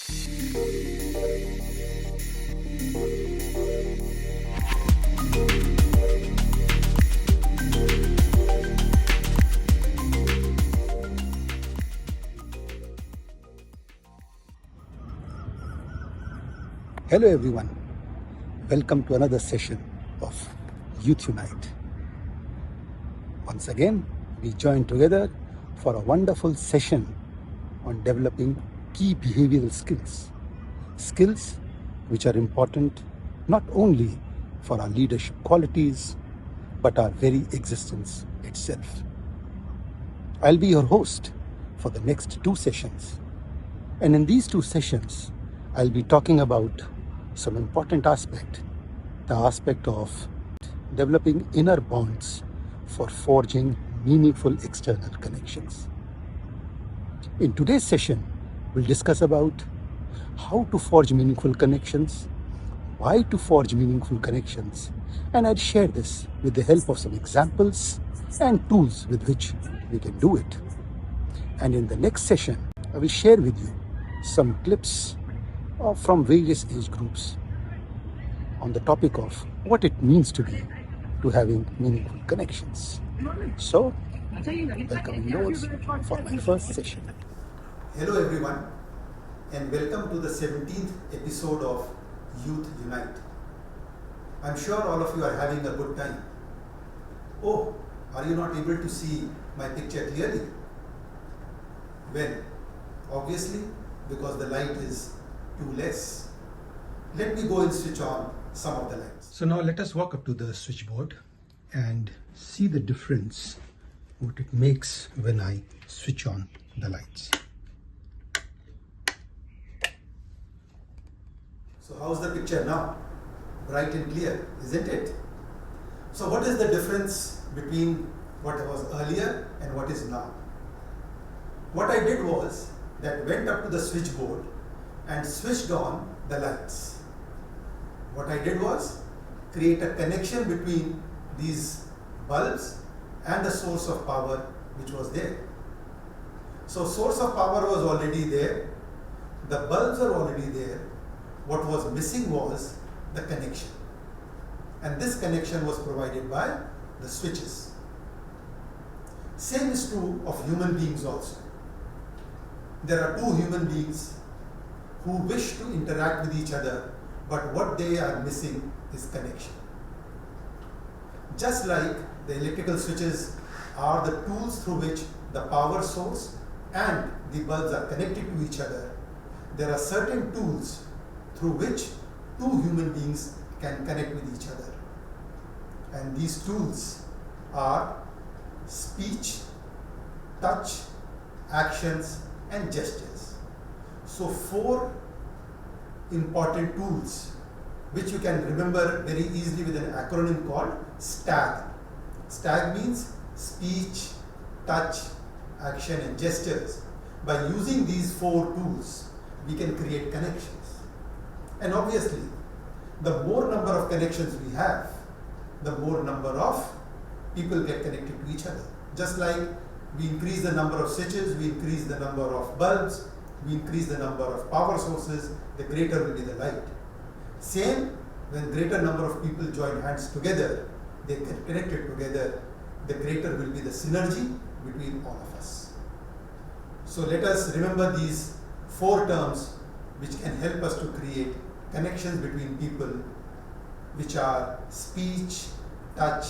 Hello everyone, welcome to another session of Youth Unite. Once again, we join together for a wonderful session on developing key behavioral skills. Skills which are important not only for our leadership qualities, but our very existence itself. I'll be your host for the next 2 sessions. And in these 2 sessions, I'll be talking about some important aspect, the aspect of developing inner bonds for forging meaningful external connections. In today's session, we'll discuss about how to forge meaningful connections, why to forge meaningful connections, and I'll share this with the help of some examples and tools with which we can do it. And in the next session, I will share with you some clips from various age groups on the topic of what it means to having meaningful connections. So, welcome yours for my first session. Hello everyone, and welcome to the 17th episode of Youth Unite. I'm sure all of you are having a good time. Oh, are you not able to see my picture clearly? Well, obviously, because the light is too less. Let me go and switch on some of the lights. So now let us walk up to the switchboard and see the difference, what it makes when I switch on the lights. So how's the picture now? Bright and clear, isn't it? So what is the difference between what was earlier and what is now? What I did was that went up to the switchboard and switched on the lights. What I did was create a connection between these bulbs and the source of power which was there. So source of power was already there, the bulbs are already there. What was missing was the connection. And this connection was provided by the switches. Same is true of human beings also. There are 2 human beings who wish to interact with each other, but what they are missing is connection. Just like the electrical switches are the tools through which the power source and the bulbs are connected to each other, there are certain tools through which 2 human beings can connect with each other. And these tools are speech, touch, actions, and gestures. So 4 important tools which you can remember very easily with an acronym called STAG. STAG means speech, touch, action, and gestures. By using these 4 tools, we can create connections. And obviously, the more number of connections we have, the more number of people get connected to each other. Just like we increase the number of switches, we increase the number of bulbs, we increase the number of power sources, the greater will be the light. Same, when greater number of people join hands together, they get connected together, the greater will be the synergy between all of us. So let us remember these 4 terms which can help us to create connections between people, which are speech, touch,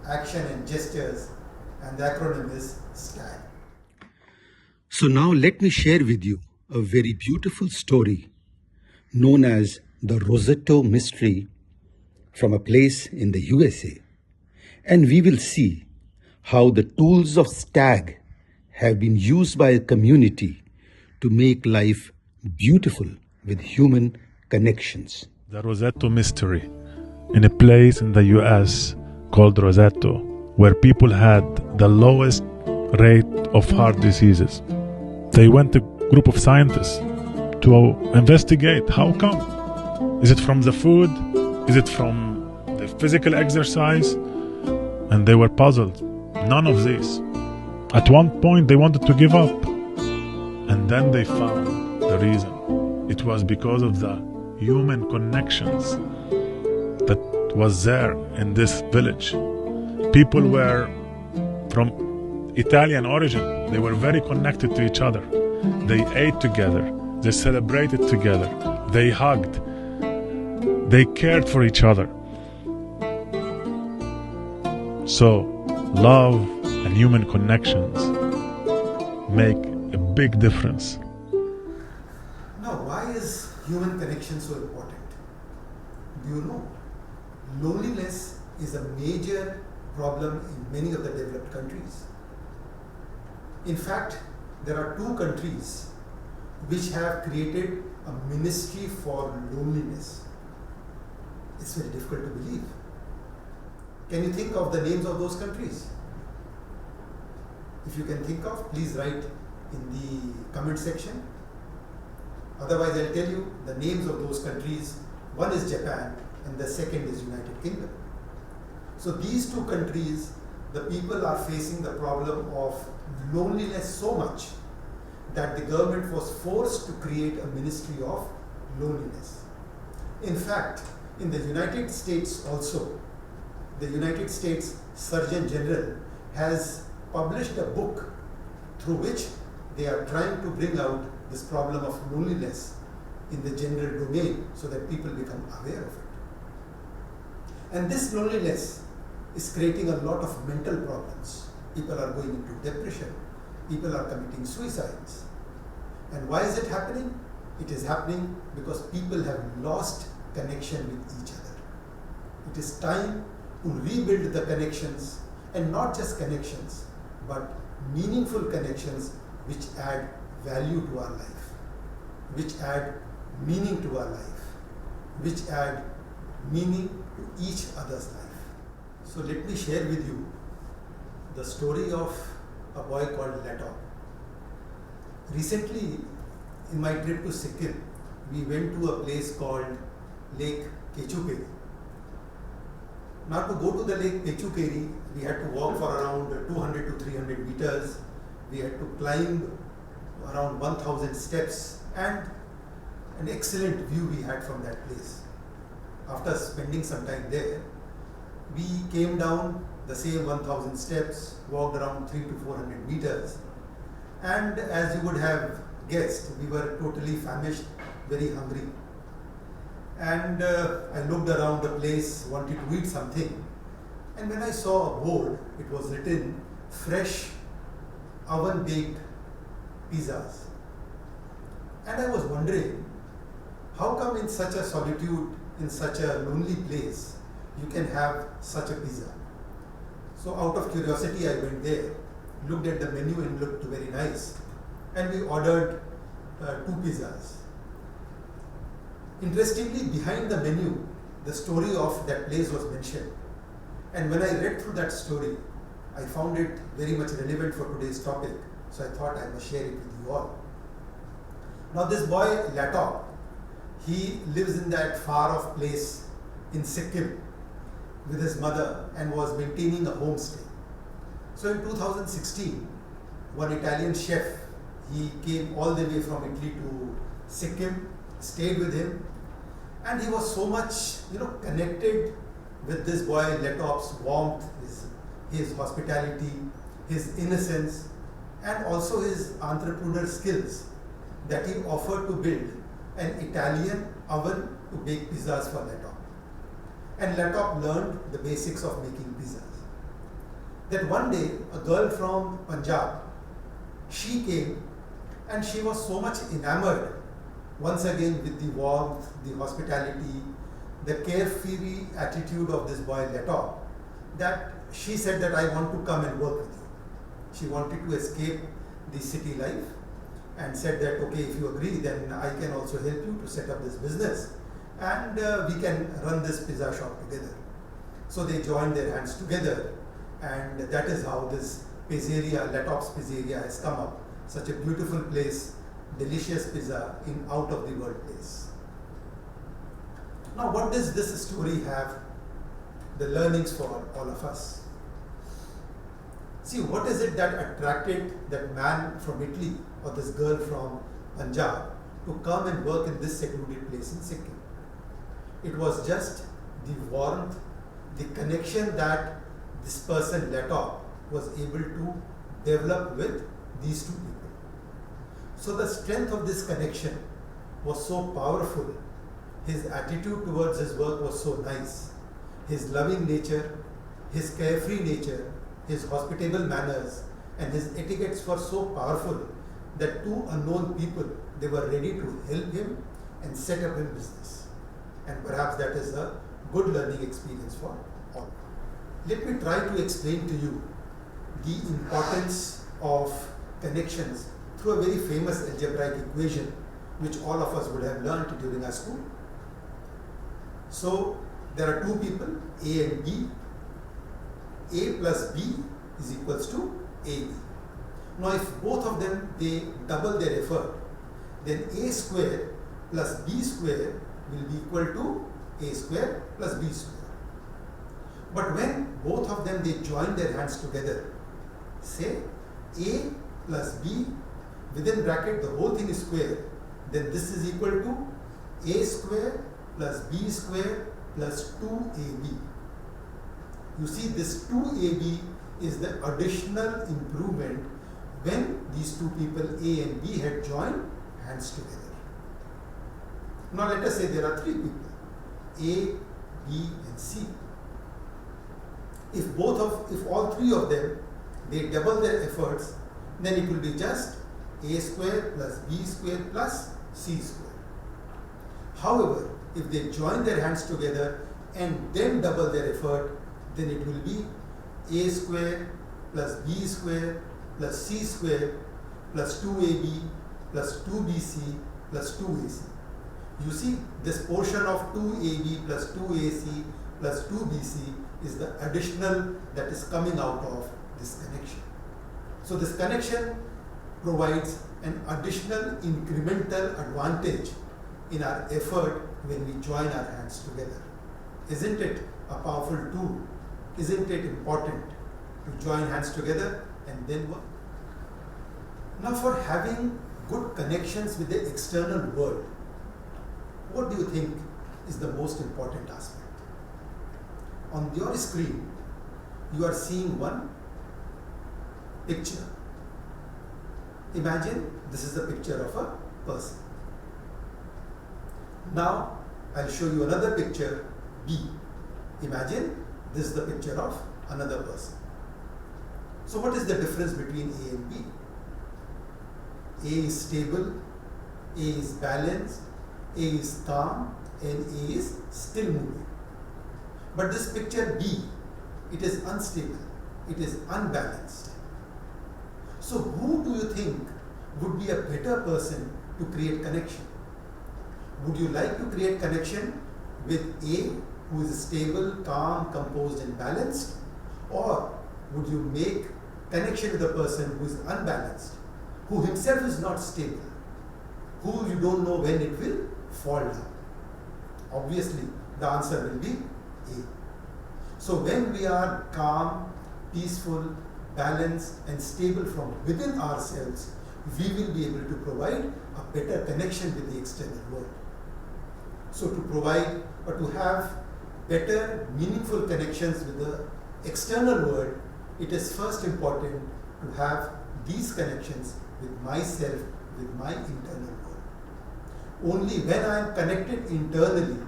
action, and gestures, and the acronym is STAG. So now let me share with you a very beautiful story known as the Rosetto Mystery from a place in the USA. And we will see how the tools of STAG have been used by a community to make life beautiful with human connections. The Rosetto Mystery, in a place in the US called Rosetto, where people had the lowest rate of heart diseases. They went a group of scientists to investigate how come. Is it from the food? Is it from the physical exercise? And they were puzzled. None of this. At one point they wanted to give up. And then they found the reason. It it was because of the human connections that was there in this village. People were from Italian origin. They were very connected to each other. They ate together. They celebrated together. They hugged. They cared for each other. So, love and human connections make a big difference. Now, why is human connection so important? Do you know? Loneliness is a major problem in many of the developed countries. In fact, there are 2 countries which have created a ministry for loneliness. It's very difficult to believe. Can you think of the names of those countries? If you can think of, please write in the comment section. Otherwise, I'll tell you the names of those countries. One is Japan and the second is United Kingdom. So these 2 countries, the people are facing the problem of loneliness so much that the government was forced to create a ministry of loneliness. In fact, in the United States also, the United States Surgeon General has published a book through which they are trying to bring out this problem of loneliness in the general domain so that people become aware of it. And this loneliness is creating a lot of mental problems. People are going into depression. People are committing suicides. And why is it happening? It is happening because people have lost connection with each other. It is time to rebuild the connections, and not just connections, but meaningful connections which add value to our life, which add meaning to our life, which add meaning to each other's life. So let me share with you the story of a boy called L.I.G.H.T. Recently, in my trip to Sikkim, we went to a place called Lake Kechuperi. Now, to go to the Lake Kechuperi, we had to walk for around 200 to 300 meters. We had to climb around 1,000 steps, and an excellent view we had from that place. After spending some time there, we came down the same 1,000 steps, walked around 300 to 400 meters, and as you would have guessed, we were totally famished, very hungry. And I looked around the place, wanted to eat something, and when I saw a board, it was written fresh oven-baked pizzas. And I was wondering, how come in such a solitude, in such a lonely place, you can have such a pizza? So out of curiosity, I went there, looked at the menu and looked very nice, and we ordered 2 pizzas. Interestingly, behind the menu, the story of that place was mentioned. And when I read through that story, I found it very much relevant for today's topic. So I thought I must share it with you all. Now this boy, L.I.G.H.T, he lives in that far off place in Sikkim with his mother and was maintaining a homestay. So in 2016, one Italian chef, he came all the way from Italy to Sikkim, stayed with him, and he was so much, connected with this boy L.I.G.H.T's warmth, his hospitality, his innocence, and also his entrepreneur skills, that he offered to build an Italian oven to bake pizzas for L.I.G.H.T. And L.I.G.H.T learned the basics of making pizzas. Then one day, a girl from Punjab, she came, and she was so much enamored once again with the warmth, the hospitality, the carefree attitude of this boy L.I.G.H.T, that she said that I want to come and work with you. She wanted to escape the city life and said that, okay, if you agree, then I can also help you to set up this business, and we can run this pizza shop together. So they joined their hands together, and that is how this pizzeria, L.I.G.H.T's pizzeria, has come up. Such a beautiful place, delicious pizza in out of the world place. Now, what does this story have the learnings for all of us? See, what is it that attracted that man from Italy or this girl from Punjab to come and work in this secluded place in Sikkim. It was just the warmth, the connection that this person let off was able to develop with these two people. So the strength of this connection was so powerful. His attitude towards his work was so nice. His loving nature, his carefree nature, his hospitable manners, and his etiquettes were so powerful that two unknown people, they were ready to help him and set up in business. And perhaps that is a good learning experience for all. Let me try to explain to you the importance of connections through a very famous algebraic equation which all of us would have learned during our school. So there are two people, A and B. A plus B is equals to AB. Now if both of them, they double their effort, then A square plus B square will be equal to A square plus B square. But when both of them, they join their hands together, say A plus B, within bracket the whole thing is square, then this is equal to A square plus B square plus 2AB. You see, this 2AB is the additional improvement when these two people A and B had joined hands together. Now let us say there are three people, A, B and C. If all three of them, they double their efforts, then it will be just A square plus B square plus C square. However, if they join their hands together and then double their effort, then it will be A square plus B square plus C square plus 2AB plus 2BC plus 2AC. You see, this portion of 2AB plus 2AC plus 2BC is the additional that is coming out of this connection. So this connection provides an additional incremental advantage in our effort when we join our hands together. Isn't it a powerful tool? Isn't it important to join hands together and then work? Now for having good connections with the external world, what do you think is the most important aspect? On your screen, you are seeing one picture. Imagine this is a picture of a person. Now, I'll show you another picture, B. Imagine this is the picture of another person. So what is the difference between A and B? A is stable, A is balanced, A is calm, and A is still moving. But this picture B, it is unstable, it is unbalanced. So who do you think would be a better person to create connection? Would you like to create connection with A, who is stable, calm, composed and balanced? Or would you make connection with a person who is unbalanced, who himself is not stable, who you don't know when it will fall down? Obviously, the answer will be A. So when we are calm, peaceful, balanced and stable from within ourselves, we will be able to provide a better connection with the external world. So to provide or to have better, meaningful connections with the external world, it is first important to have these connections with myself, with my internal world. Only when I am connected internally,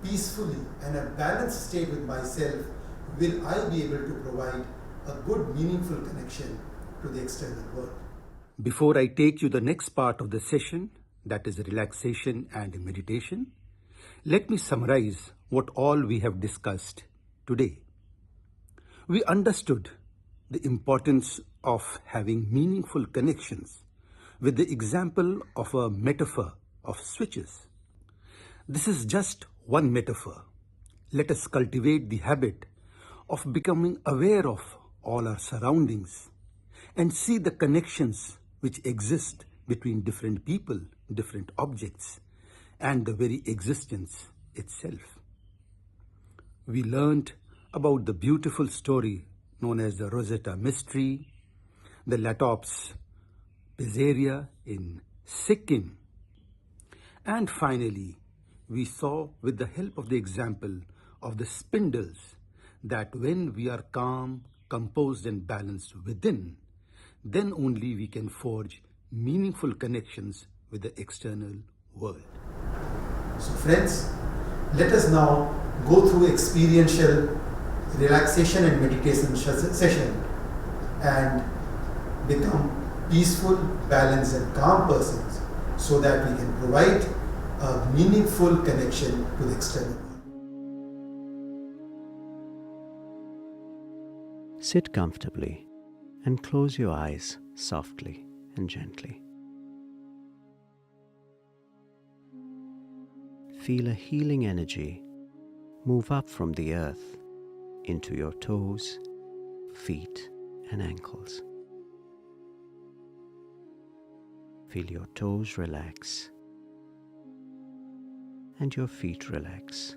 peacefully and a balanced state with myself, will I be able to provide a good, meaningful connection to the external world. Before I take you the next part of the session, that is relaxation and meditation, let me summarize what all we have discussed today. We understood the importance of having meaningful connections with the example of a metaphor of switches. This is just one metaphor. Let us cultivate the habit of becoming aware of all our surroundings and see the connections which exist between different people, different objects, and the very existence itself. We learned about the beautiful story known as the Rosetta Mystery, the L.I.G.H.T pizzeria in Sikkim, And finally, we saw with the help of the example of the spindles that when we are calm, composed and balanced within, then only we can forge meaningful connections with the external world. So friends, let us now go through experiential relaxation and meditation session and become peaceful, balanced and calm persons so that we can provide a meaningful connection to the external world. Sit comfortably and close your eyes softly and gently. Feel a healing energy move up from the earth into your toes, feet, and ankles. Feel your toes relax and your feet relax,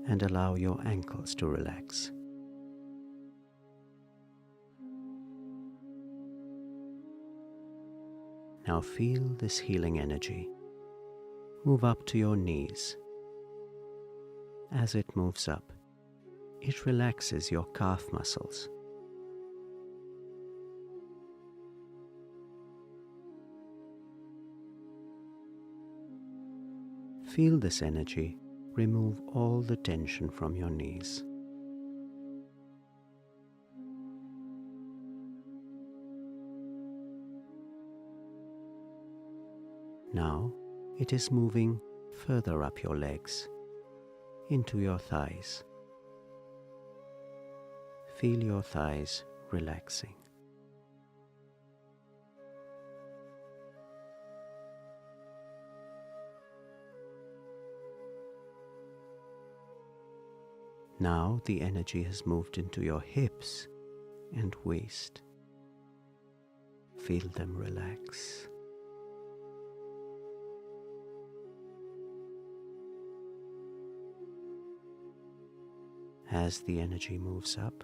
and allow your ankles to relax. Now feel this healing energy move up to your knees. As it moves up, it relaxes your calf muscles. Feel this energy remove all the tension from your knees. Now it is moving further up your legs, into your thighs. Feel your thighs relaxing. Now the energy has moved into your hips and waist. Feel them relax. As the energy moves up,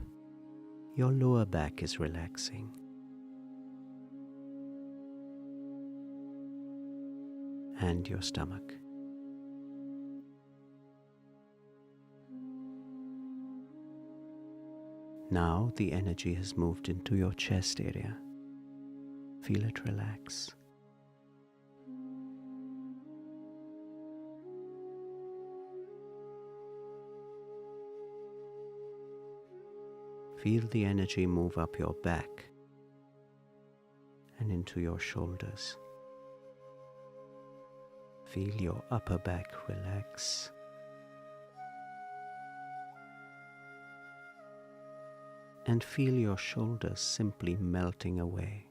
your lower back is relaxing. And your stomach. Now the energy has moved into your chest area. Feel it relax. Feel the energy move up your back and into your shoulders. Feel your upper back relax. And feel your shoulders simply melting away.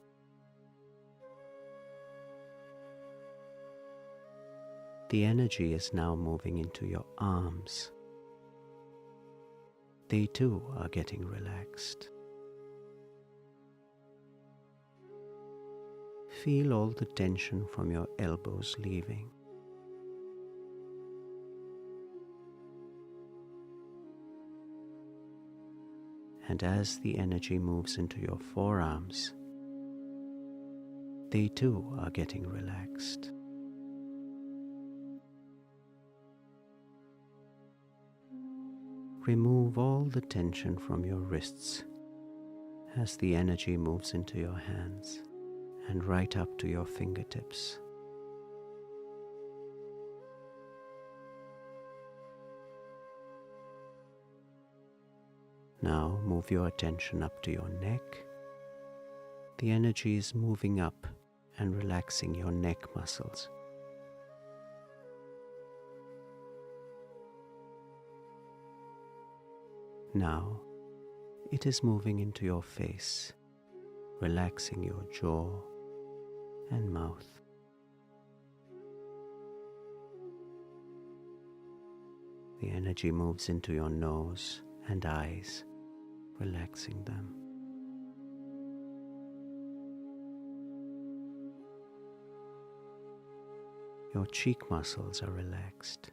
The energy is now moving into your arms. They too are getting relaxed. Feel all the tension from your elbows leaving. And as the energy moves into your forearms, they too are getting relaxed. Remove all the tension from your wrists as the energy moves into your hands and right up to your fingertips. Now move your attention up to your neck. The energy is moving up and relaxing your neck muscles. Now it is moving into your face, relaxing your jaw and mouth. The energy moves into your nose and eyes, relaxing them. Your cheek muscles are relaxed.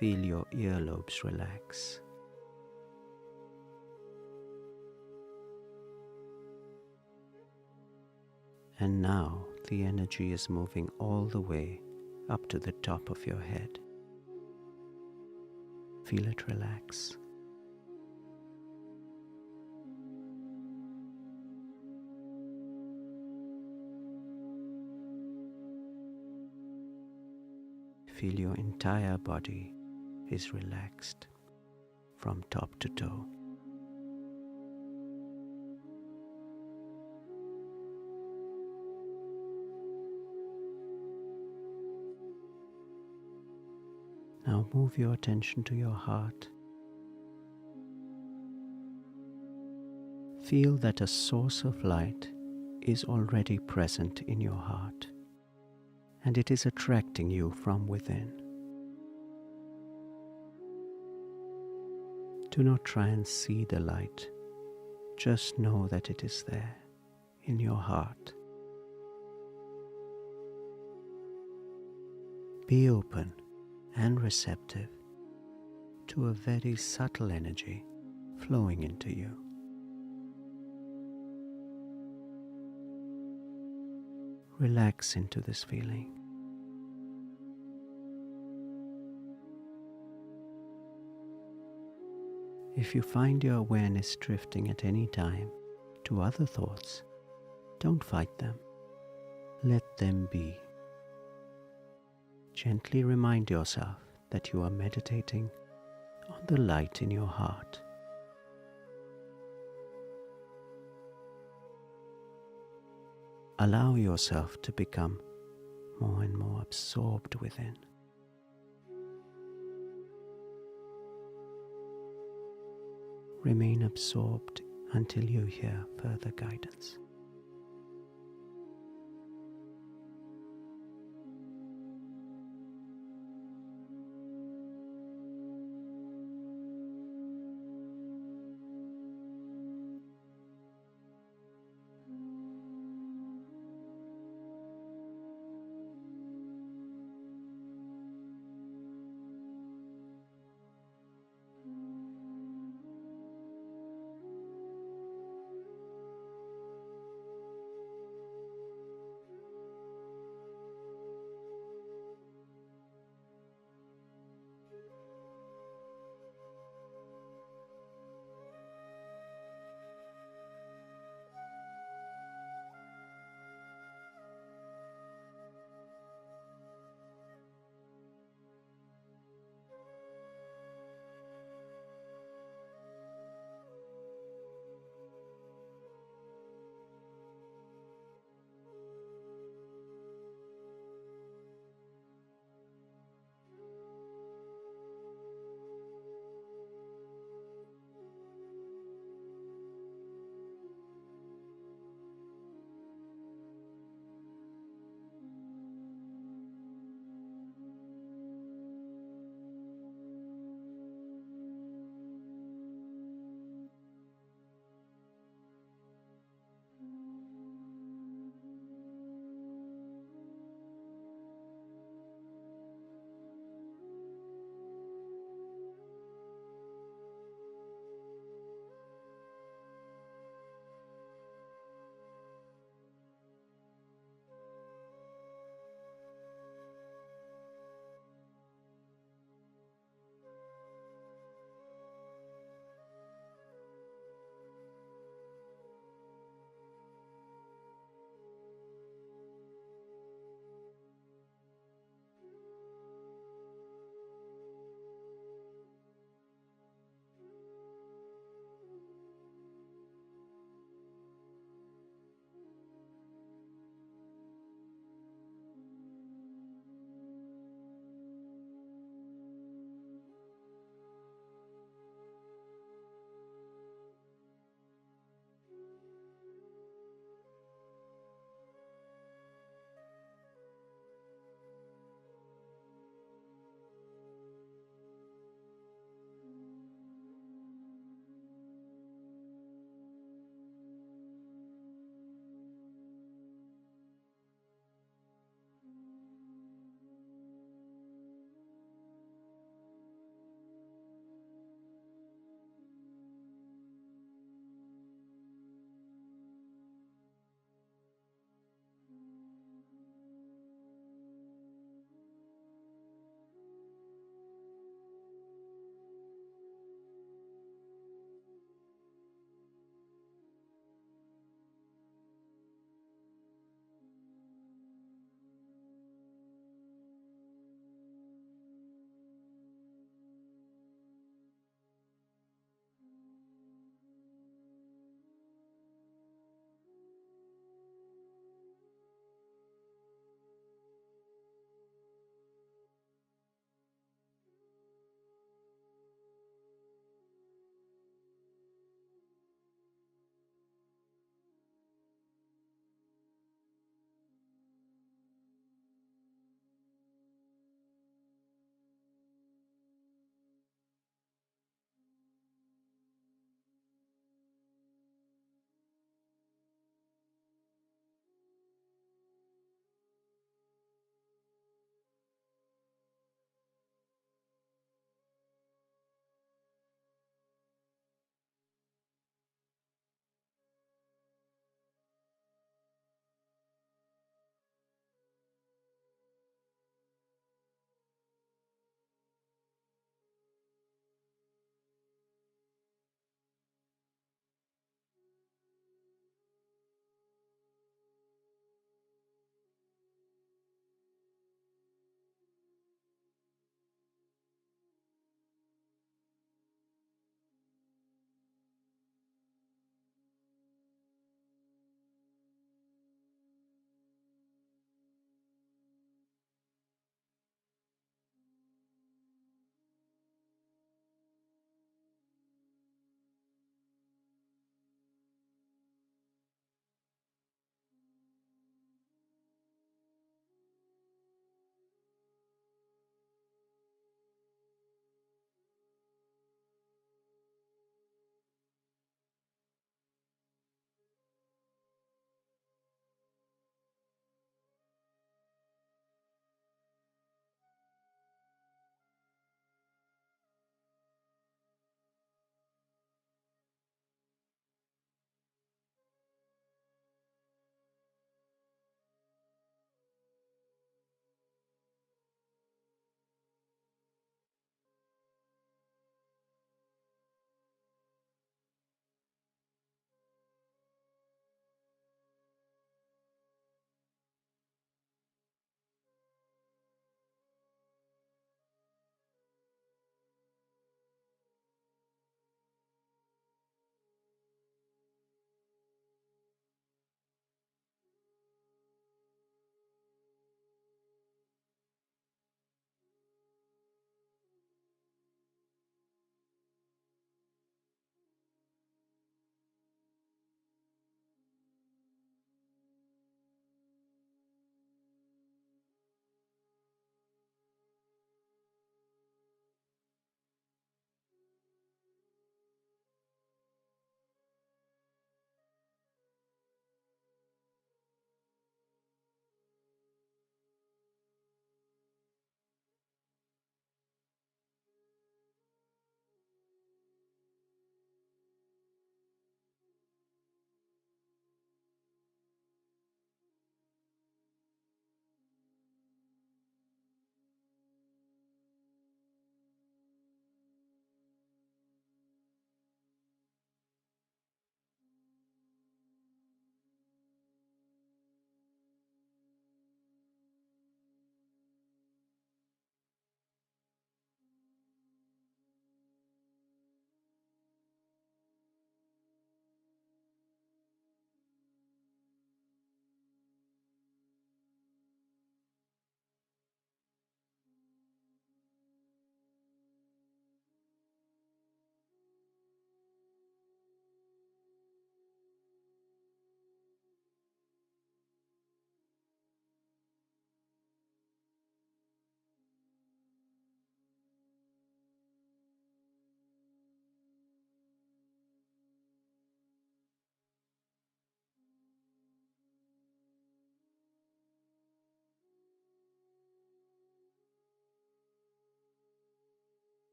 Feel your earlobes relax. And now the energy is moving all the way up to the top of your head. Feel it relax. Feel your entire body is relaxed from top to toe. Now move your attention to your heart. Feel that a source of light is already present in your heart, and it is attracting you from within. Do not try and see the light, just know that it is there in your heart. Be open and receptive to a very subtle energy flowing into you. Relax into this feeling. If you find your awareness drifting at any time to other thoughts, don't fight them. Let them be. Gently remind yourself that you are meditating on the light in your heart. Allow yourself to become more and more absorbed within. Remain absorbed until you hear further guidance.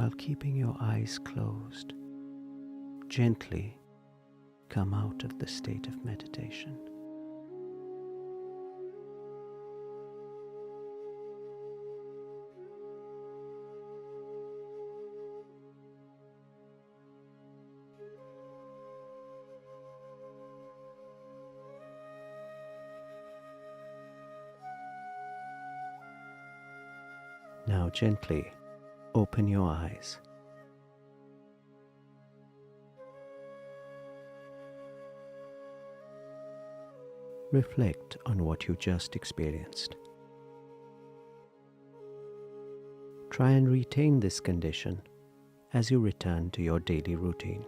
while keeping your eyes closed. Gently come out of the state of meditation. Now gently open your eyes. Reflect on what you just experienced. Try and retain this condition as you return to your daily routine.